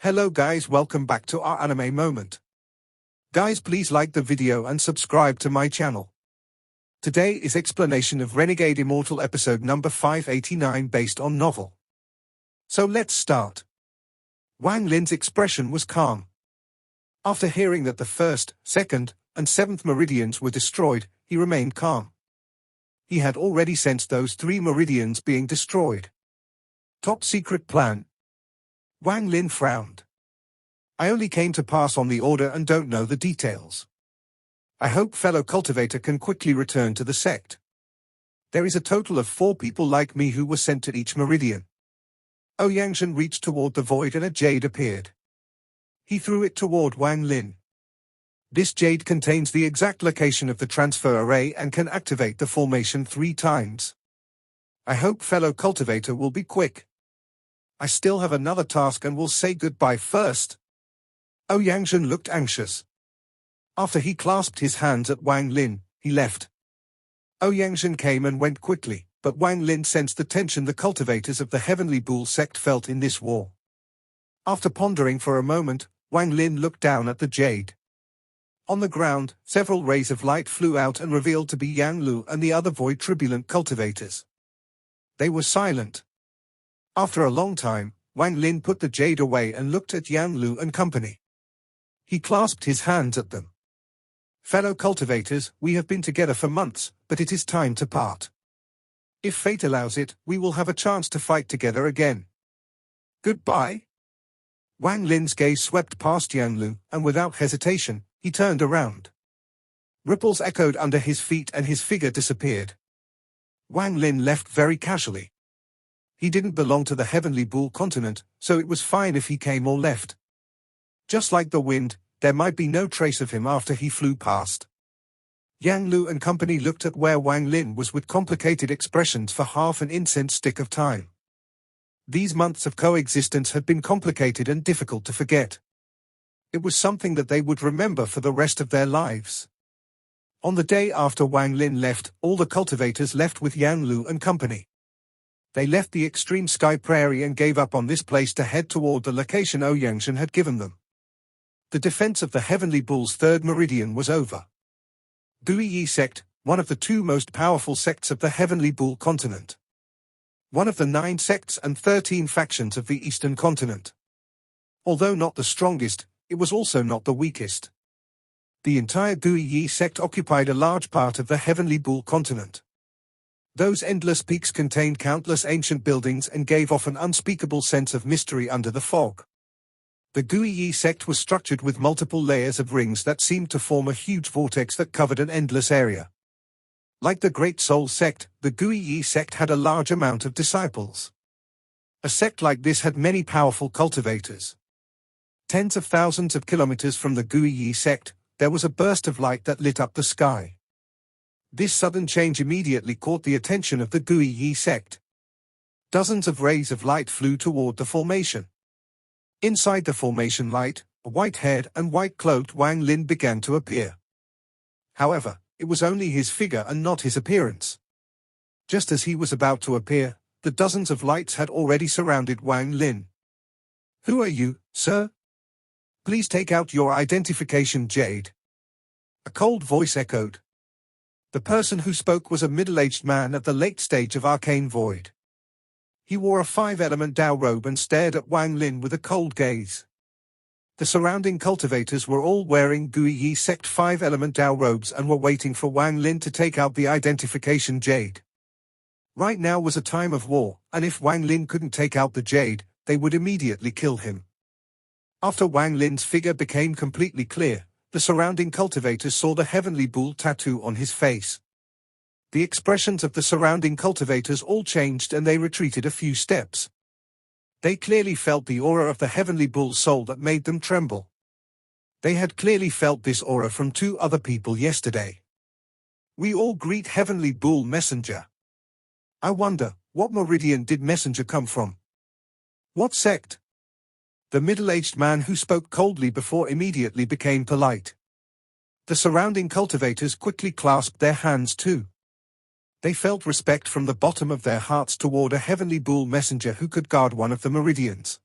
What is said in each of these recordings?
Hello guys, welcome back to our anime moment. Guys, please like the video and subscribe to my channel. Today is explanation of Renegade Immortal episode number 589 based on novel. So let's start. Wang Lin's expression was calm. After hearing that the first, second, and seventh meridians were destroyed, he remained calm. He had already sensed those 3 meridians being destroyed. Top secret plan. Wang Lin frowned. I only came to pass on the order and don't know the details. I hope fellow cultivator can quickly return to the sect. There is a total of 4 people like me who were sent to each meridian. Oyangshan reached toward the void and a jade appeared. He threw it toward Wang Lin. This jade contains the exact location of the transfer array and can activate the formation 3 times. I hope fellow cultivator will be quick. I still have another task and will say goodbye first. Oyangshan looked anxious. After he clasped his hands at Wang Lin, he left. Oyangshan came and went quickly, but Wang Lin sensed the tension the cultivators of the Heavenly Bull sect felt in this war. After pondering for a moment, Wang Lin looked down at the jade. On the ground, several rays of light flew out and revealed to be Yang Lu and the other void turbulent cultivators. They were silent. After a long time, Wang Lin put the jade away and looked at Yang Lu and company. He clasped his hands at them. Fellow cultivators, we have been together for months, but it is time to part. If fate allows it, we will have a chance to fight together again. Goodbye. Wang Lin's gaze swept past Yang Lu, and without hesitation, he turned around. Ripples echoed under his feet and his figure disappeared. Wang Lin left very casually. He didn't belong to the Heavenly Bull continent, so it was fine if he came or left. Just like the wind, there might be no trace of him after he flew past. Yang Lu and company looked at where Wang Lin was with complicated expressions for half an incense stick of time. These months of coexistence had been complicated and difficult to forget. It was something that they would remember for the rest of their lives. On the day after Wang Lin left, all the cultivators left with Yang Lu and company. They left the extreme sky prairie and gave up on this place to head toward the location Oyangshan had given them. The defense of the Heavenly Bull's 3rd meridian was over. Guiyi sect, one of the 2 most powerful sects of the Heavenly Bull continent. One of the 9 sects and 13 factions of the Eastern continent. Although not the strongest, it was also not the weakest. The entire Guiyi sect occupied a large part of the Heavenly Bull continent. Those endless peaks contained countless ancient buildings and gave off an unspeakable sense of mystery under the fog. The Guiyi sect was structured with multiple layers of rings that seemed to form a huge vortex that covered an endless area. Like the Great Soul sect, the Guiyi sect had a large amount of disciples. A sect like this had many powerful cultivators. Tens of thousands of kilometers from the Guiyi sect, there was a burst of light that lit up the sky. This sudden change immediately caught the attention of the Guiyi sect. Dozens of rays of light flew toward the formation. Inside the formation light, a white-haired and white-cloaked Wang Lin began to appear. However, it was only his figure and not his appearance. Just as he was about to appear, the dozens of lights had already surrounded Wang Lin. "Who are you, sir? Please take out your identification jade." A cold voice echoed. The person who spoke was a middle-aged man at the late stage of arcane void. He wore a 5-element Dao robe and stared at Wang Lin with a cold gaze. The surrounding cultivators were all wearing Guiyi sect 5-element Dao robes and were waiting for Wang Lin to take out the identification jade. Right now was a time of war, and if Wang Lin couldn't take out the jade, they would immediately kill him. After Wang Lin's figure became completely clear, the surrounding cultivators saw the Heavenly Bull tattoo on his face. The expressions of the surrounding cultivators all changed and they retreated a few steps. They clearly felt the aura of the Heavenly Bull's soul that made them tremble. They had clearly felt this aura from 2 other people yesterday. "We all greet Heavenly Bull Messenger. I wonder, what meridian did Messenger come from? What sect?" The middle-aged man who spoke coldly before immediately became polite. The surrounding cultivators quickly clasped their hands too. They felt respect from the bottom of their hearts toward a Heavenly Bull messenger who could guard one of the meridians.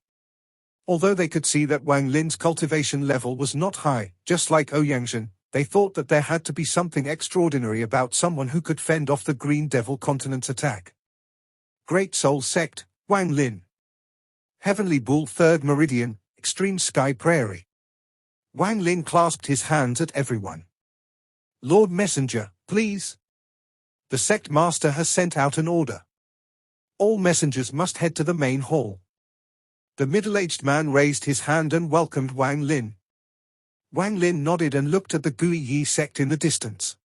Although they could see that Wang Lin's cultivation level was not high, just like Ouyangzhen, they thought that there had to be something extraordinary about someone who could fend off the Green Devil Continent's attack. Great Soul Sect, Wang Lin. Heavenly Bull 3rd Meridian, Extreme Sky Prairie. Wang Lin clasped his hands at everyone. Lord Messenger, please. The sect master has sent out an order. All messengers must head to the main hall. The middle-aged man raised his hand and welcomed Wang Lin. Wang Lin nodded and looked at the Guiyi sect in the distance.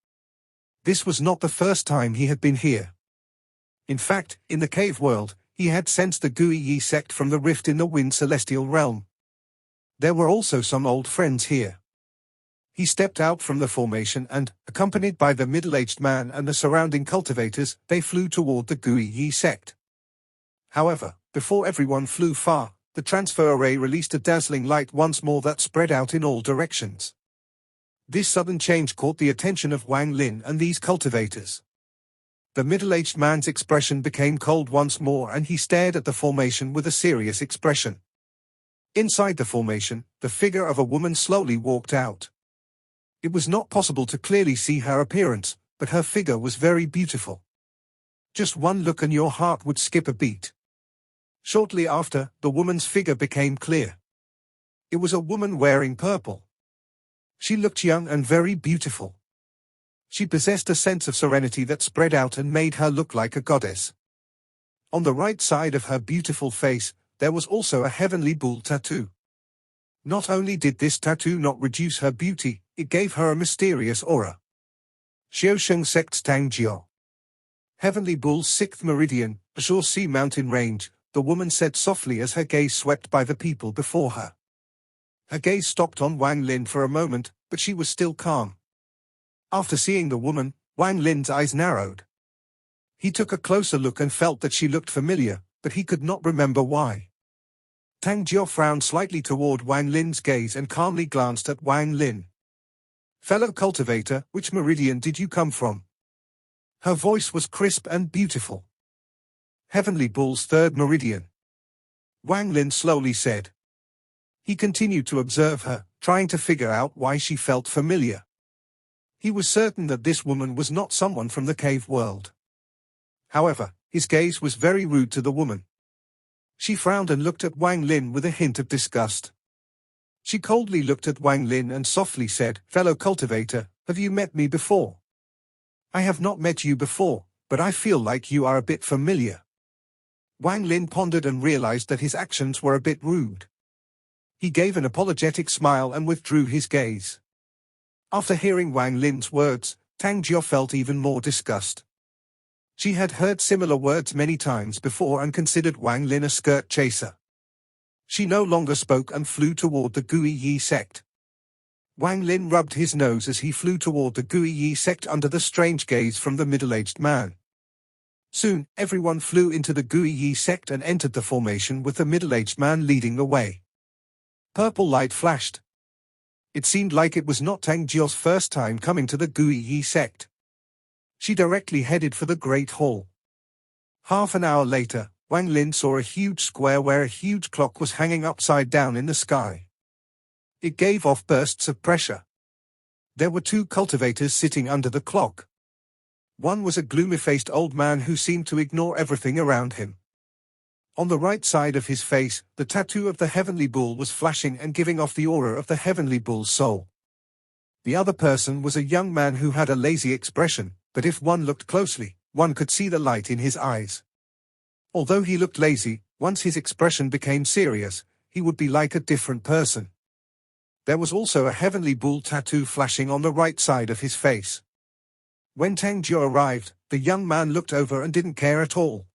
This was not the first time he had been here. In fact, in the cave world, he had sensed the Guiyi sect from the rift in the Wind Celestial Realm. There were also some old friends here. He stepped out from the formation and, accompanied by the middle-aged man and the surrounding cultivators, they flew toward the Guiyi sect. However, before everyone flew far, the transfer array released a dazzling light once more that spread out in all directions. This sudden change caught the attention of Wang Lin and these cultivators. The middle-aged man's expression became cold once more and he stared at the formation with a serious expression. Inside the formation, the figure of a woman slowly walked out. It was not possible to clearly see her appearance, but her figure was very beautiful. Just one look and your heart would skip a beat. Shortly after, the woman's figure became clear. It was a woman wearing purple. She looked young and very beautiful. She possessed a sense of serenity that spread out and made her look like a goddess. On the right side of her beautiful face, there was also a heavenly bull tattoo. Not only did this tattoo not reduce her beauty, it gave her a mysterious aura. Xiaosheng Sect's Tangjio. Heavenly Bull's 6th Meridian, Azure Sea Mountain Range, the woman said softly as her gaze swept by the people before her. Her gaze stopped on Wang Lin for a moment, but she was still calm. After seeing the woman, Wang Lin's eyes narrowed. He took a closer look and felt that she looked familiar, but he could not remember why. Tang Jiao frowned slightly toward Wang Lin's gaze and calmly glanced at Wang Lin. Fellow cultivator, which meridian did you come from? Her voice was crisp and beautiful. Heavenly Bull's 3rd meridian. Wang Lin slowly said. He continued to observe her, trying to figure out why she felt familiar. He was certain that this woman was not someone from the cave world. However, his gaze was very rude to the woman. She frowned and looked at Wang Lin with a hint of disgust. She coldly looked at Wang Lin and softly said, Fellow cultivator, have you met me before? I have not met you before, but I feel like you are a bit familiar. Wang Lin pondered and realized that his actions were a bit rude. He gave an apologetic smile and withdrew his gaze. After hearing Wang Lin's words, Tang Jiao felt even more disgust. She had heard similar words many times before and considered Wang Lin a skirt chaser. She no longer spoke and flew toward the Guiyi sect. Wang Lin rubbed his nose as he flew toward the Guiyi sect under the strange gaze from the middle-aged man. Soon, everyone flew into the Guiyi sect and entered the formation with the middle-aged man leading the way. Purple light flashed. It seemed like it was not Tang Jiao's first time coming to the Guiyi sect. She directly headed for the Great Hall. Half an hour later, Wang Lin saw a huge square where a huge clock was hanging upside down in the sky. It gave off bursts of pressure. There were 2 cultivators sitting under the clock. One was a gloomy-faced old man who seemed to ignore everything around him. On the right side of his face, the tattoo of the Heavenly Bull was flashing and giving off the aura of the Heavenly Bull's soul. The other person was a young man who had a lazy expression, but if one looked closely, one could see the light in his eyes. Although he looked lazy, once his expression became serious, he would be like a different person. There was also a Heavenly Bull tattoo flashing on the right side of his face. When Tang Jiao arrived, the young man looked over and didn't care at all.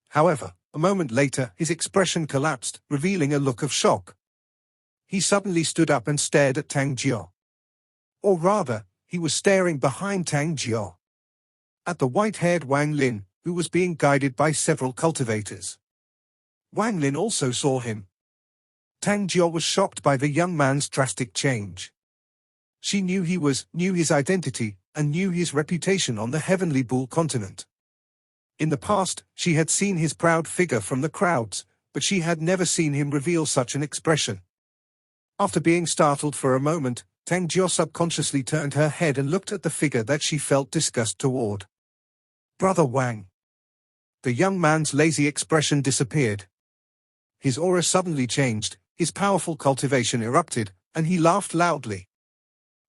However, a moment later his expression collapsed, revealing a look of shock. He suddenly stood up and stared at Tang Jiao. Or rather, he was staring behind Tang Jiao. At the white-haired Wang Lin, who was being guided by several cultivators. Wang Lin also saw him. Tang Jiao was shocked by the young man's drastic change. She knew his identity, and knew his reputation on the Heavenly Bull continent. In the past, she had seen his proud figure from the crowds, but she had never seen him reveal such an expression. After being startled for a moment, Tang Jio subconsciously turned her head and looked at the figure that she felt disgust toward. Brother Wang. The young man's lazy expression disappeared. His aura suddenly changed, his powerful cultivation erupted, and he laughed loudly.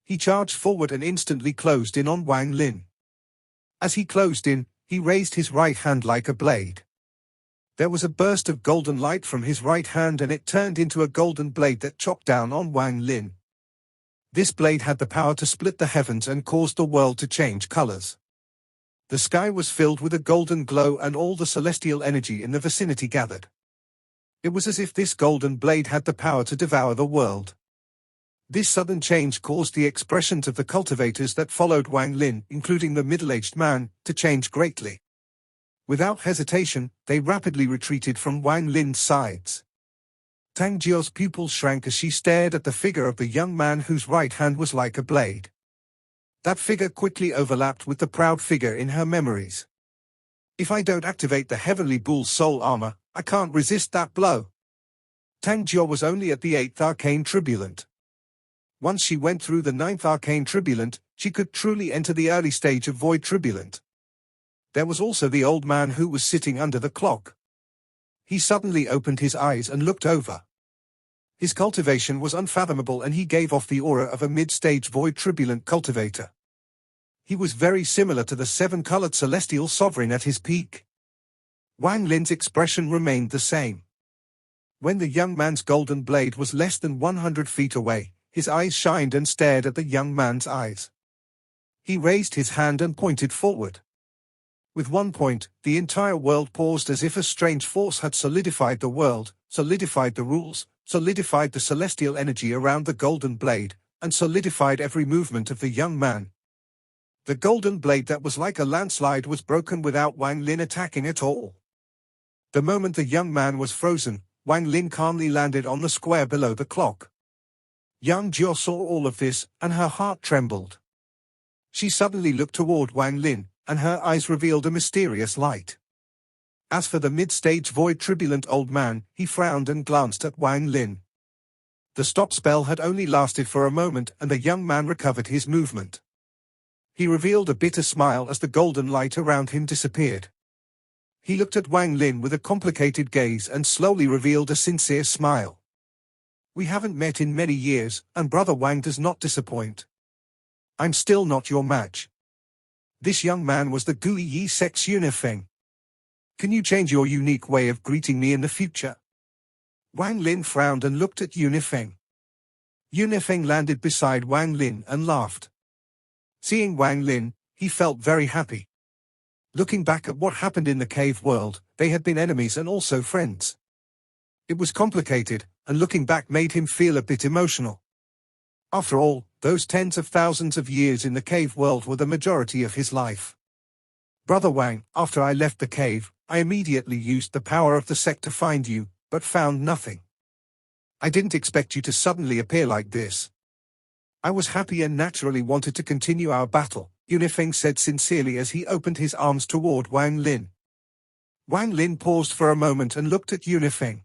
He charged forward and instantly closed in on Wang Lin. As he closed in, he raised his right hand like a blade. There was a burst of golden light from his right hand and it turned into a golden blade that chopped down on Wang Lin. This blade had the power to split the heavens and cause the world to change colors. The sky was filled with a golden glow and all the celestial energy in the vicinity gathered. It was as if this golden blade had the power to devour the world. This sudden change caused the expressions of the cultivators that followed Wang Lin, including the middle-aged man, to change greatly. Without hesitation, they rapidly retreated from Wang Lin's sides. Tang Jio's pupils shrank as she stared at the figure of the young man whose right hand was like a blade. That figure quickly overlapped with the proud figure in her memories. If I don't activate the Heavenly Bull's soul armor, I can't resist that blow. Tang Jio was only at the 8th arcane tribulent. Once she went through the 9th arcane tribulent, she could truly enter the early stage of void tribulent. There was also the old man who was sitting under the clock. He suddenly opened his eyes and looked over. His cultivation was unfathomable and he gave off the aura of a mid-stage void tribulent cultivator. He was very similar to the 7-colored celestial sovereign at his peak. Wang Lin's expression remained the same. When the young man's golden blade was less than 100 feet away, his eyes shined and stared at the young man's eyes. He raised his hand and pointed forward. With one point, the entire world paused as if a strange force had solidified the world, solidified the rules, solidified the celestial energy around the golden blade, and solidified every movement of the young man. The golden blade that was like a landslide was broken without Wang Lin attacking at all. The moment the young man was frozen, Wang Lin calmly landed on the square below the clock. Young Jio saw all of this, and her heart trembled. She suddenly looked toward Wang Lin, and her eyes revealed a mysterious light. As for the mid-stage void tribulent old man, he frowned and glanced at Wang Lin. The stop spell had only lasted for a moment and the young man recovered his movement. He revealed a bitter smile as the golden light around him disappeared. He looked at Wang Lin with a complicated gaze and slowly revealed a sincere smile. We haven't met in many years, and Brother Wang does not disappoint. I'm still not your match. This young man was the Gui Yi Sect's Yunifeng. Can you change your unique way of greeting me in the future? Wang Lin frowned and looked at Yunifeng. Yunifeng landed beside Wang Lin and laughed. Seeing Wang Lin, he felt very happy. Looking back at what happened in the cave world, they had been enemies and also friends. It was complicated, and looking back made him feel a bit emotional. After all, those tens of thousands of years in the cave world were the majority of his life. Brother Wang, after I left the cave, I immediately used the power of the sect to find you, but found nothing. I didn't expect you to suddenly appear like this. I was happy and naturally wanted to continue our battle, Yunifeng said sincerely as he opened his arms toward Wang Lin. Wang Lin paused for a moment and looked at Yunifeng.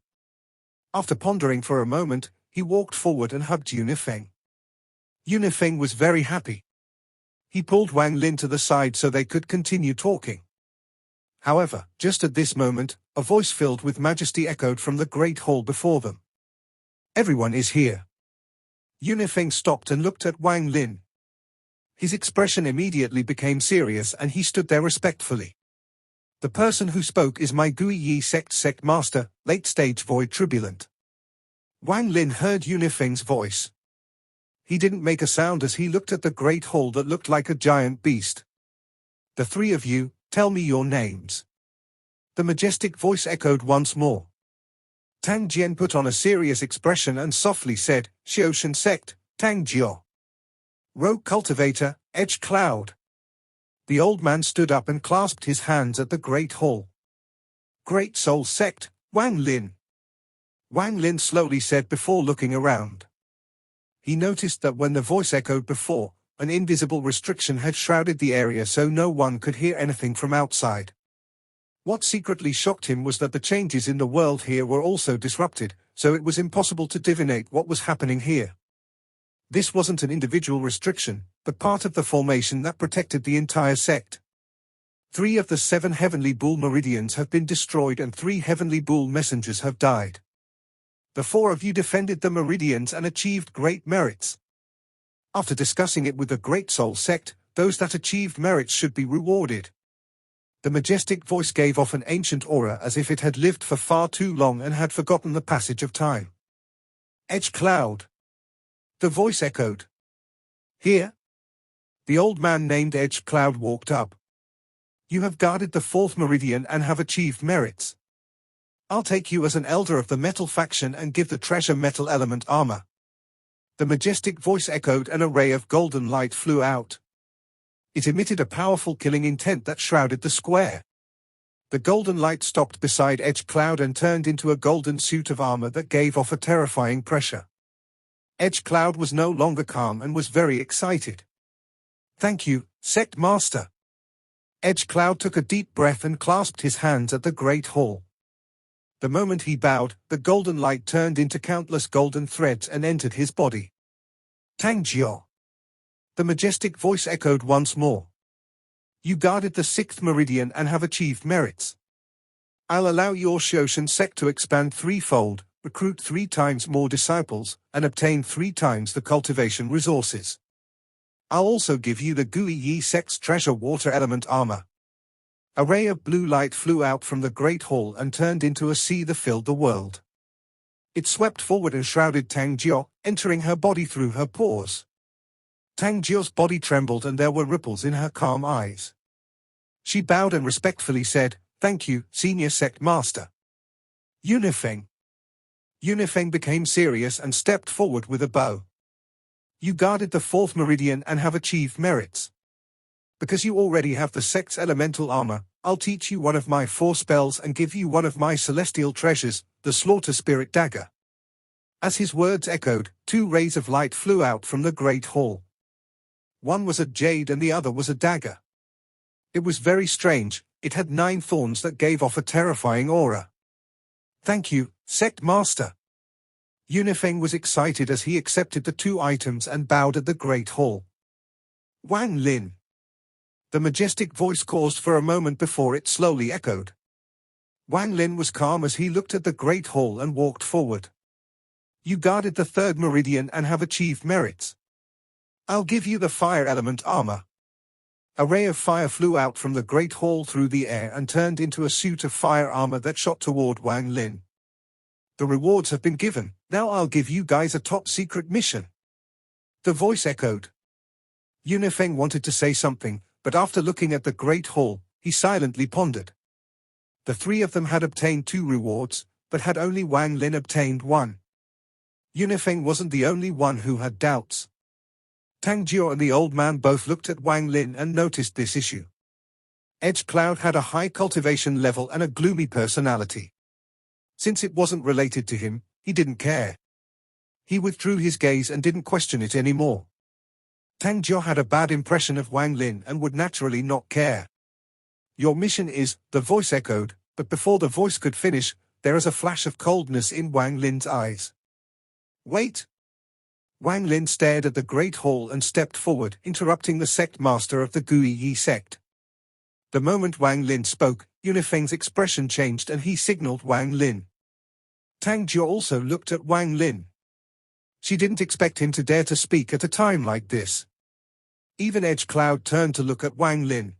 After pondering for a moment, he walked forward and hugged Yunifeng. Yunifeng was very happy. He pulled Wang Lin to the side so they could continue talking. However, just at this moment, a voice filled with majesty echoed from the great hall before them. Everyone is here. Yunifeng stopped and looked at Wang Lin. His expression immediately became serious and he stood there respectfully. The person who spoke is my Gui Yi sect master, late-stage void tribulent. Wang Lin heard Yunifeng's voice. He didn't make a sound as he looked at the great hall that looked like a giant beast. The three of you, tell me your names. The majestic voice echoed once more. Tang Jian put on a serious expression and softly said, Xiaoshan sect, Tang Jio. Rogue cultivator, Edge Cloud. The old man stood up and clasped his hands at the great hall. Great Soul sect, Wang Lin. Wang Lin slowly said before looking around. He noticed that when the voice echoed before, an invisible restriction had shrouded the area so no one could hear anything from outside. What secretly shocked him was that the changes in the world here were also disrupted, so it was impossible to divinate what was happening here. This wasn't an individual restriction, but part of the formation that protected the entire sect. 3 of the 7 heavenly bull meridians have been destroyed and 3 heavenly bull messengers have died. The 4 of you defended the meridians and achieved great merits. After discussing it with the Great Soul sect, those that achieved merits should be rewarded. The majestic voice gave off an ancient aura as if it had lived for far too long and had forgotten the passage of time. Edge Cloud. The voice echoed. Here? The old man named Edge Cloud walked up. You have guarded the 4th meridian and have achieved merits. I'll take you as an elder of the metal faction and give the treasure metal element armor. The majestic voice echoed and a ray of golden light flew out. It emitted a powerful killing intent that shrouded the square. The golden light stopped beside Edge Cloud and turned into a golden suit of armor that gave off a terrifying pressure. Edge Cloud was no longer calm and was very excited. Thank you, Sect Master. Edge Cloud took a deep breath and clasped his hands at the Great Hall. The moment he bowed, the golden light turned into countless golden threads and entered his body. Tangjio. The majestic voice echoed once more. You guarded the 6th meridian and have achieved merits. I'll allow your Shoshin sect to expand 3-fold, recruit 3 times more disciples, and obtain 3 times the cultivation resources. I'll also give you the Gui Yi sect's treasure water element armor. A ray of blue light flew out from the Great Hall and turned into a sea that filled the world. It swept forward and shrouded Tangjio, entering her body through her pores. Tangjio's body trembled and there were ripples in her calm eyes. She bowed and respectfully said, "Thank you, Senior Sect Master." Yunifeng. Yunifeng became serious and stepped forward with a bow. You guarded the 4th meridian and have achieved merits. Because you already have the sect's elemental armor, I'll teach you one of my 4 spells and give you one of my celestial treasures, the Slaughter Spirit Dagger. As his words echoed, 2 rays of light flew out from the Great Hall. One was a jade and the other was a dagger. It was very strange, it had 9 thorns that gave off a terrifying aura. Thank you, Sect Master. Yunifeng was excited as he accepted the 2 items and bowed at the Great Hall. Wang Lin. The majestic voice paused for a moment before it slowly echoed. Wang Lin was calm as he looked at the Great Hall and walked forward. You guarded the 3rd meridian and have achieved merits. I'll give you the fire element armor. A ray of fire flew out from the Great Hall through the air and turned into a suit of fire armor that shot toward Wang Lin. The rewards have been given, now I'll give you guys a top secret mission. The voice echoed. Yunifeng wanted to say something, but after looking at the Great Hall, he silently pondered. The 3 of them had obtained 2 rewards, but had only Wang Lin obtained 1. Yunifeng wasn't the only one who had doubts. Tangjio and the old man both looked at Wang Lin and noticed this issue. Edge Cloud had a high cultivation level and a gloomy personality. Since it wasn't related to him, he didn't care. He withdrew his gaze and didn't question it anymore. Tangjio had a bad impression of Wang Lin and would naturally not care. Your mission is, the voice echoed, but before the voice could finish, there is a flash of coldness in Wang Lin's eyes. Wait! Wang Lin stared at the Great Hall and stepped forward, interrupting the sect master of the Gui Yi sect. The moment Wang Lin spoke, Yunifeng's expression changed and he signaled Wang Lin. Tangjio also looked at Wang Lin. She didn't expect him to dare to speak at a time like this. Even Edge Cloud turned to look at Wang Lin.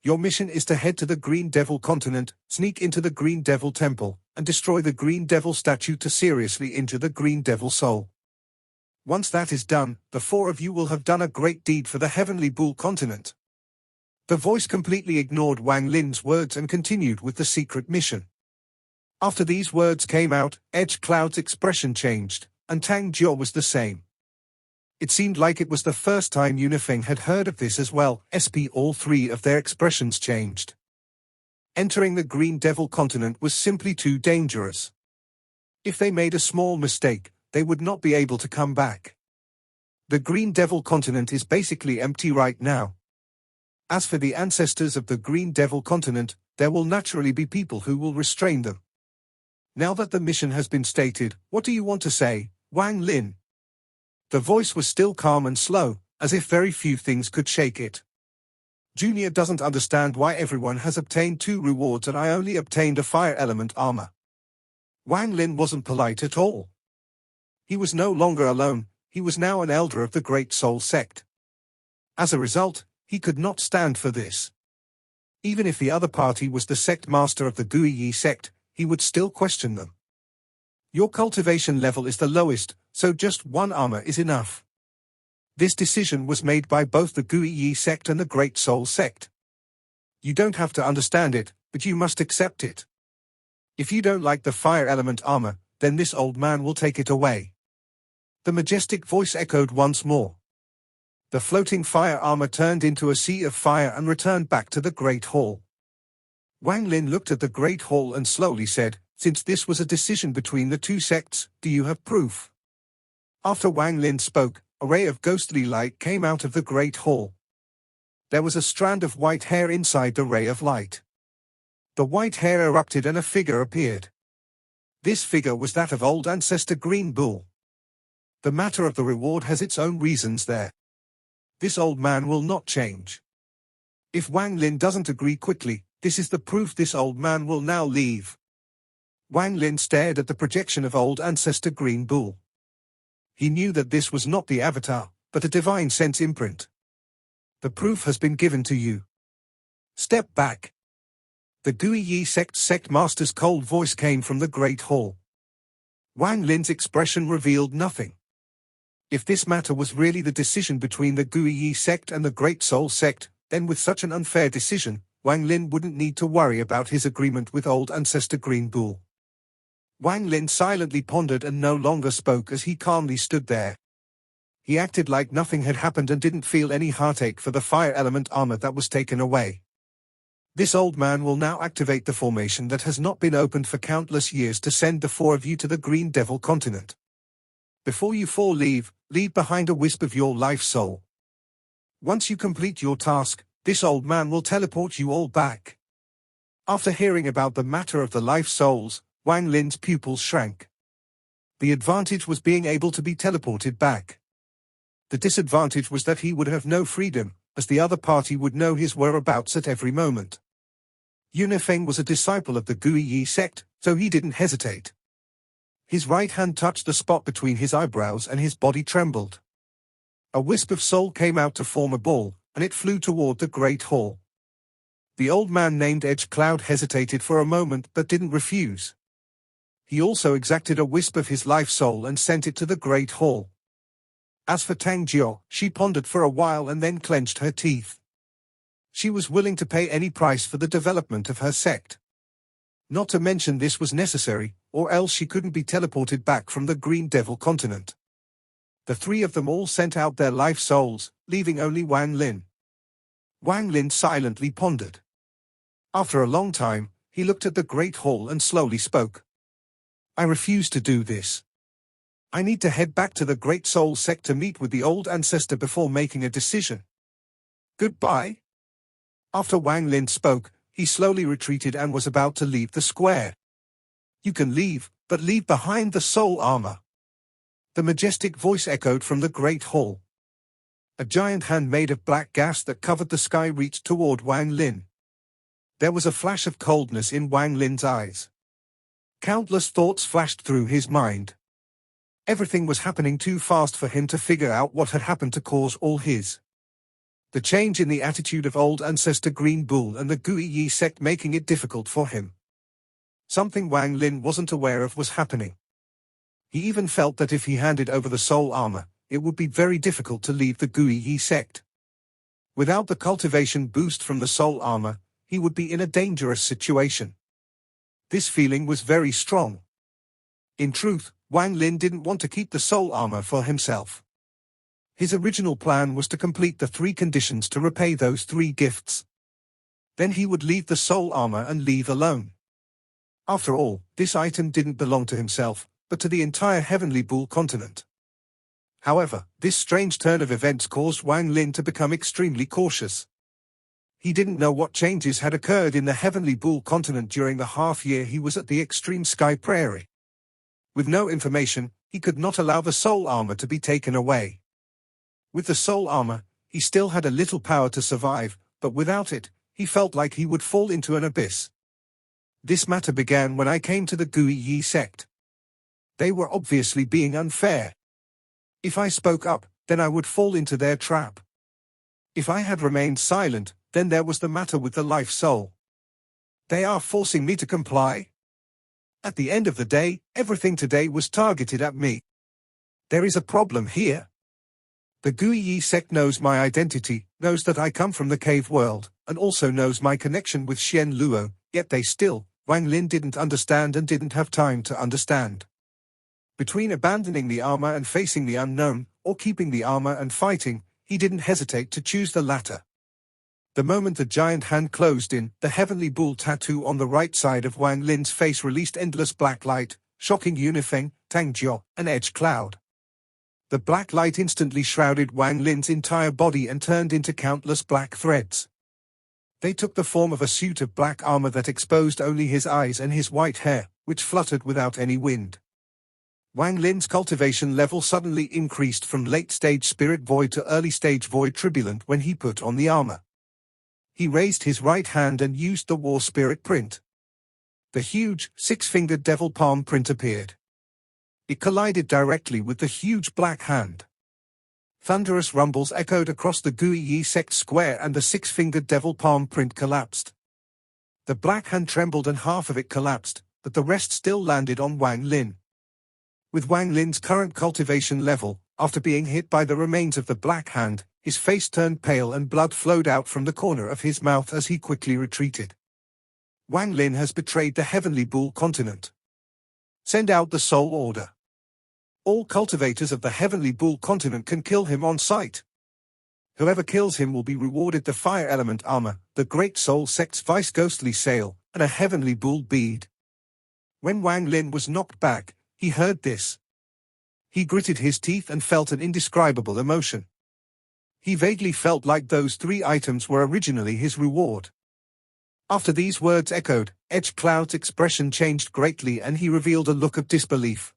Your mission is to head to the Green Devil continent, sneak into the Green Devil temple, and destroy the Green Devil statue to seriously injure the Green Devil soul. Once that is done, the 4 of you will have done a great deed for the Heavenly Bull continent. The voice completely ignored Wang Lin's words and continued with the secret mission. After these words came out, Edge Cloud's expression changed, and Tangjio was the same. It seemed like it was the first time Yunifeng had heard of this as well. All 3 of their expressions changed. Entering the Green Devil continent was simply too dangerous. If they made a small mistake, they would not be able to come back. The Green Devil continent is basically empty right now. As for the ancestors of the Green Devil continent, there will naturally be people who will restrain them. Now that the mission has been stated, what do you want to say, Wang Lin? The voice was still calm and slow, as if very few things could shake it. Junior doesn't understand why everyone has obtained 2 rewards and I only obtained a fire element armor. Wang Lin wasn't polite at all. He was no longer alone, he was now an elder of the Great Soul sect. As a result, he could not stand for this. Even if the other party was the sect master of the Guiyi sect, he would still question them. Your cultivation level is the lowest, so just 1 armor is enough. This decision was made by both the Guiyi sect and the Great Soul sect. You don't have to understand it, but you must accept it. If you don't like the fire element armor, then this old man will take it away. The majestic voice echoed once more. The floating fire armor turned into a sea of fire and returned back to the Great Hall. Wang Lin looked at the Great Hall and slowly said, since this was a decision between the 2 sects, do you have proof? After Wang Lin spoke, a ray of ghostly light came out of the Great Hall. There was a strand of white hair inside the ray of light. The white hair erupted and a figure appeared. This figure was that of old ancestor Green Bull. The matter of the reward has its own reasons there. This old man will not change. If Wang Lin doesn't agree quickly, this is the proof this old man will now leave. Wang Lin stared at the projection of old ancestor Green Bull. He knew that this was not the avatar, but a divine sense imprint. The proof has been given to you. Step back. The Guiyi sect master's cold voice came from the Great Hall. Wang Lin's expression revealed nothing. If this matter was really the decision between the Guiyi sect and the Great Soul sect, then with such an unfair decision, Wang Lin wouldn't need to worry about his agreement with old ancestor Green Bull. Wang Lin silently pondered and no longer spoke as he calmly stood there. He acted like nothing had happened and didn't feel any heartache for the fire element armor that was taken away. This old man will now activate the formation that has not been opened for countless years to send the 4 of you to the Green Devil continent. Before you fall leave behind a wisp of your life soul. Once you complete your task, this old man will teleport you all back. After hearing about the matter of the life souls, Wang Lin's pupils shrank. The advantage was being able to be teleported back. The disadvantage was that he would have no freedom, as the other party would know his whereabouts at every moment. Yunifeng was a disciple of the Guiyi sect, so he didn't hesitate. His right hand touched the spot between his eyebrows and his body trembled. A wisp of soul came out to form a ball, and it flew toward the Great Hall. The old man named Edge Cloud hesitated for a moment but didn't refuse. He also exacted a wisp of his life soul and sent it to the Great Hall. As for Tang Jiao, she pondered for a while and then clenched her teeth. She was willing to pay any price for the development of her sect. Not to mention this was necessary, or else she couldn't be teleported back from the Green Devil continent. The 3 of them all sent out their life souls, leaving only Wang Lin. Wang Lin silently pondered. After a long time, he looked at the Great Hall and slowly spoke. I refuse to do this. I need to head back to the Great Soul sect to meet with the old ancestor before making a decision. Goodbye. After Wang Lin spoke, he slowly retreated and was about to leave the square. You can leave, but leave behind the soul armor. The majestic voice echoed from the Great Hall. A giant hand made of black gas that covered the sky reached toward Wang Lin. There was a flash of coldness in Wang Lin's eyes. Countless thoughts flashed through his mind. Everything was happening too fast for him to figure out what had happened to cause all his. The change in the attitude of old ancestor Green Bull and the Guiyi sect making it difficult for him. Something Wang Lin wasn't aware of was happening. He even felt that if he handed over the soul armor, it would be very difficult to leave the Guiyi sect. Without the cultivation boost from the soul armor, he would be in a dangerous situation. This feeling was very strong. In truth, Wang Lin didn't want to keep the soul armor for himself. His original plan was to complete the 3 conditions to repay those 3 gifts. Then he would leave the soul armor and leave alone. After all, this item didn't belong to himself, but to the entire Heavenly Bull continent. However, this strange turn of events caused Wang Lin to become extremely cautious. He didn't know what changes had occurred in the Heavenly Bull continent during the half-year he was at the Extreme Sky Prairie. With no information, he could not allow the soul armor to be taken away. With the soul armor, he still had a little power to survive, but without it, he felt like he would fall into an abyss. This matter began when I came to the Gui sect. They were obviously being unfair. If I spoke up, then I would fall into their trap. If I had remained silent, then there was the matter with the life soul. They are forcing me to comply. At the end of the day, everything today was targeted at me. There is a problem here. The Gui sect knows my identity, knows that I come from the cave world, and also knows my connection with Xian Luo, yet Wang Lin didn't understand and didn't have time to understand. Between abandoning the armor and facing the unknown, or keeping the armor and fighting, he didn't hesitate to choose the latter. The moment the giant hand closed in, the Heavenly Bull tattoo on the right side of Wang Lin's face released endless black light, shocking Yunifeng, Tang Jiao, and Edge Cloud. The black light instantly shrouded Wang Lin's entire body and turned into countless black threads. They took the form of a suit of black armor that exposed only his eyes and his white hair, which fluttered without any wind. Wang Lin's cultivation level suddenly increased from late-stage Spirit Void to early-stage Void Turbulent when he put on the armor. He raised his right hand and used the War Spirit print. The huge, six-fingered devil palm print appeared. It collided directly with the huge black hand. Thunderous rumbles echoed across the Gui sect square and the six-fingered devil palm print collapsed. The black hand trembled and half of it collapsed, but the rest still landed on Wang Lin. With Wang Lin's current cultivation level, after being hit by the remains of the black hand, his face turned pale and blood flowed out from the corner of his mouth as he quickly retreated. Wang Lin has betrayed the Heavenly Bull continent. Send out the Soul Order. All cultivators of the Heavenly Bull continent can kill him on sight. Whoever kills him will be rewarded the Fire Element armor, the Great Soul Sect's Vice Ghostly Sail, and a Heavenly Bull bead. When Wang Lin was knocked back, he heard this. He gritted his teeth and felt an indescribable emotion. He vaguely felt like those 3 items were originally his reward. After these words echoed, Edge Cloud's expression changed greatly and he revealed a look of disbelief.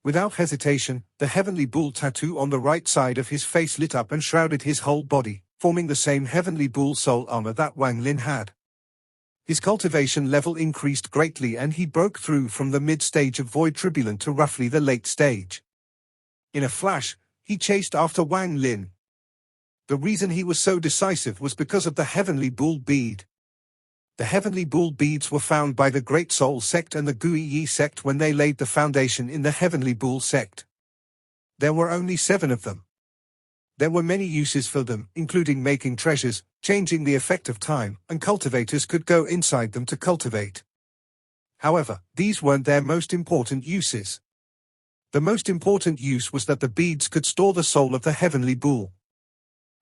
Without hesitation, the Heavenly Bull tattoo on the right side of his face lit up and shrouded his whole body, forming the same Heavenly Bull soul armor that Wang Lin had. His cultivation level increased greatly and he broke through from the mid-stage of Void Turbulent to roughly the late stage. In a flash, he chased after Wang Lin. The reason he was so decisive was because of the Heavenly Bull bead. The Heavenly Bull beads were found by the Great Soul Sect and the Gui sect when they laid the foundation in the Heavenly Bull sect. There were only 7 of them. There were many uses for them, including making treasures, changing the effect of time, and cultivators could go inside them to cultivate. However, these weren't their most important uses. The most important use was that the beads could store the soul of the Heavenly Bull.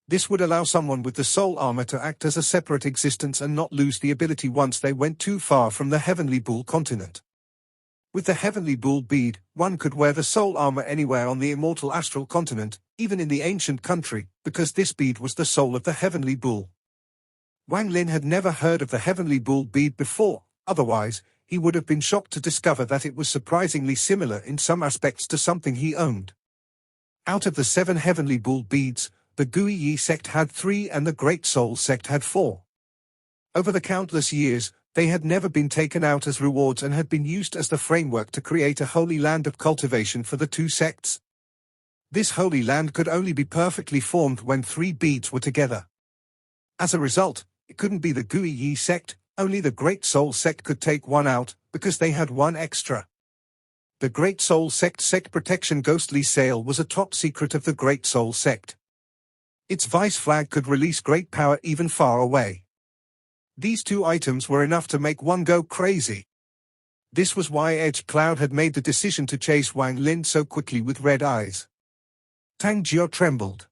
This would allow someone with the soul armor to act as a separate existence and not lose the ability once they went too far from the Heavenly Bull continent. With the Heavenly Bull bead, one could wear the soul armor anywhere on the immortal astral continent, even in the ancient country, because this bead was the soul of the Heavenly Bull. Wang Lin had never heard of the Heavenly Bull bead before, otherwise, he would have been shocked to discover that it was surprisingly similar in some aspects to something he owned. Out of the 7 Heavenly Bull beads, the Gui sect had 3 and the Great Soul sect had 4. Over the countless years, they had never been taken out as rewards and had been used as the framework to create a holy land of cultivation for the 2 sects. This holy land could only be perfectly formed when 3 beads were together. As a result, it couldn't be the Gui sect, only the Great Soul sect could take 1 out, because they had 1 extra. The Great Soul sect protection Ghostly Sail was a top secret of the Great Soul sect. Its vice flag could release great power even far away. These 2 items were enough to make one go crazy. This was why Edge Cloud had made the decision to chase Wang Lin so quickly with red eyes. Tang Jiao trembled.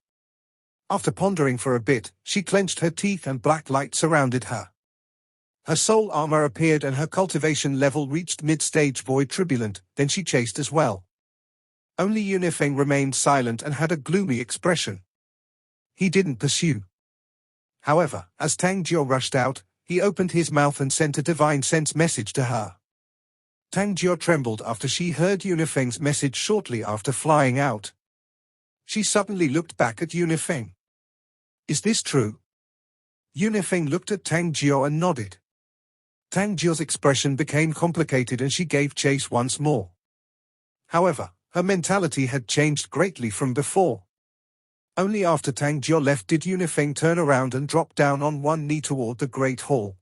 After pondering for a bit, she clenched her teeth and black light surrounded her. Her soul armor appeared and her cultivation level reached mid-stage Void Turbulent, then she chased as well. Only Yunifeng remained silent and had a gloomy expression. He didn't pursue. However, as Tang Jiao rushed out, he opened his mouth and sent a divine sense message to her. Tang Jiao trembled after she heard Yunifeng's message shortly after flying out. She suddenly looked back at Yunifeng. Is this true? Yunifeng looked at Tang Jiao and nodded. Tang Jiao's expression became complicated and she gave chase once more. However, her mentality had changed greatly from before. Only after Tang Jiao left did Yunifeng turn around and drop down on one knee toward the Great Hall.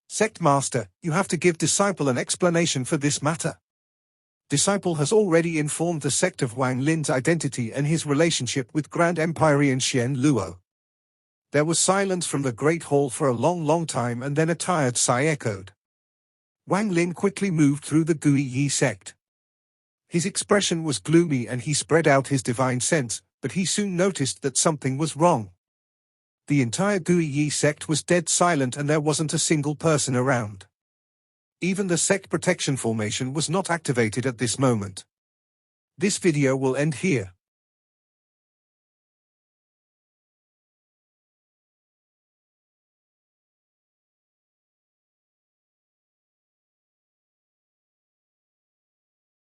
Sect Master, you have to give Disciple an explanation for this matter. Disciple has already informed the sect of Wang Lin's identity and his relationship with Grand Empyrean Xian Luo. There was silence from the Great Hall for a long time, and then a tired sigh echoed. Wang Lin quickly moved through the Gui Yi sect. His expression was gloomy and he spread out his divine sense, but he soon noticed that something was wrong. The entire Gui Yi sect was dead silent and there wasn't a single person around. Even the sect protection formation was not activated at this moment. This video will end here.